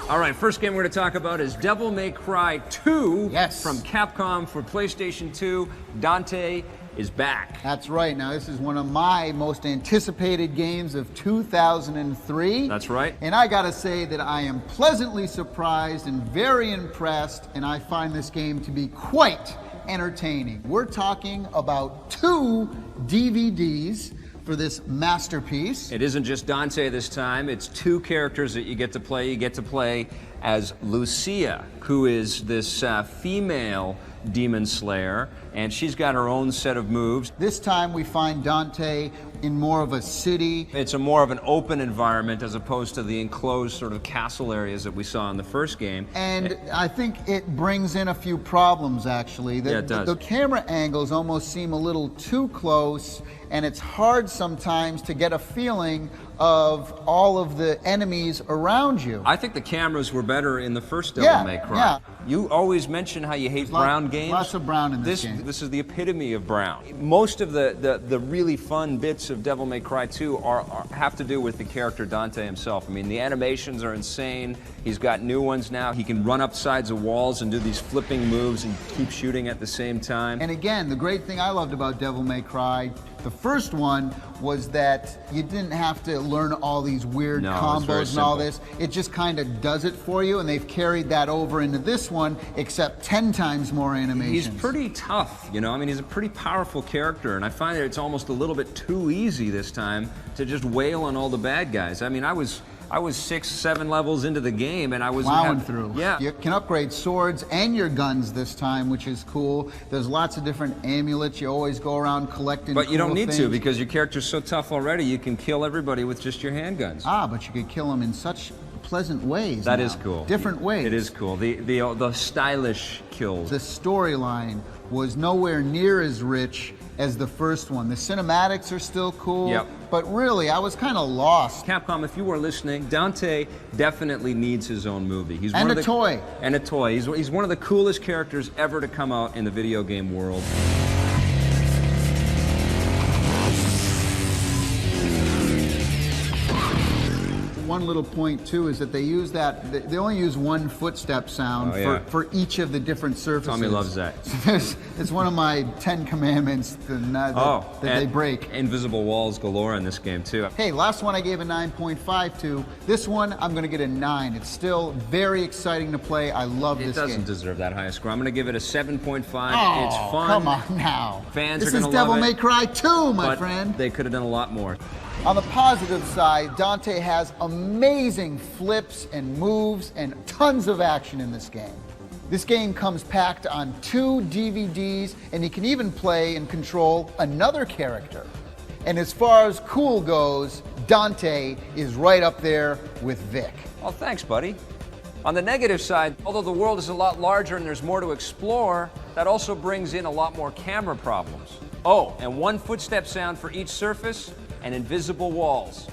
All right, first game we're going to talk about is Devil May Cry 2 Yes. from Capcom for PlayStation 2. Dante is back. That's right. Now, this is one of my most anticipated games of 2003. That's right. And I gotta say that I am pleasantly surprised and very impressed, and I find this game to be quite entertaining. We're talking about 2 DVDs for this masterpiece. It isn't just Dante this time, it's 2 characters that you get to play. You get to play as Lucia, who is this female demon slayer, and she's got her own set of moves. This time we find Dante in more of a city. It's a more of an open environment as opposed to the enclosed sort of castle areas that we saw in the first game. And I think it brings in a few problems, actually. Yeah, it does. The camera angles almost seem a little too close, and it's hard sometimes to get a feeling of all of the enemies around you. I think the cameras were better in the first Devil May Cry. Yeah. You always mention how you hate brown games. Lots of brown in this game. This is the epitome of brown. Most of the really fun bits of Devil May Cry 2 have to do with the character Dante himself. I mean, the animations are insane. He's got new ones now. He can run up sides of walls and do these flipping moves and keep shooting at the same time. And again, the great thing I loved about Devil May Cry, the first one, was that you didn't have to learn all these weird combos and all this. It just kind of does it for you, and they've carried that over into this one, except 10 times more animations. He's pretty tough, you know? I mean, he's a pretty powerful character, and I find that it's almost a little bit too easy this time to just wail on all the bad guys. I mean, I was 6, 7 levels into the game, and I was plowing through. Yeah. You can upgrade swords and your guns this time, which is cool. There's lots of different amulets. You always go around collecting. But you don't need things. to, because your character's so tough already. You can kill everybody with just your handguns. Ah, but you could kill them in such pleasant ways. That now. is cool. Different ways. It is cool. The stylish kills. The storyline was nowhere near as rich as the first one. The cinematics are still cool, Yep. but really, I was kind of lost. Capcom, if you were listening, Dante definitely needs his own movie. He's And one of a toy. And a toy. He's one of the coolest characters ever to come out in the video game world. One little point too is that they use they only use one footstep sound for each of the different surfaces. Tommy loves that. It's one of my 10 commandments that they break. Invisible walls galore in this game too. Hey, last one I gave a 9.5 to. This one I'm going to get a 9. It's still very exciting to play. I love this game. It doesn't deserve that high score. I'm going to give it a 7.5. Oh, it's fun. Come on now. Fans are this going is to love Devil it. May Cry 2, my But friend. they could have done a lot more. On the positive side, Dante has amazing flips and moves and tons of action in this game. This game comes packed on 2 DVDs, and you can even play and control another character. And as far as cool goes, Dante is right up there with Vic. Well, thanks, buddy. On the negative side, although the world is a lot larger and there's more to explore, that also brings in a lot more camera problems. Oh, and 1 footstep sound for each surface and invisible walls.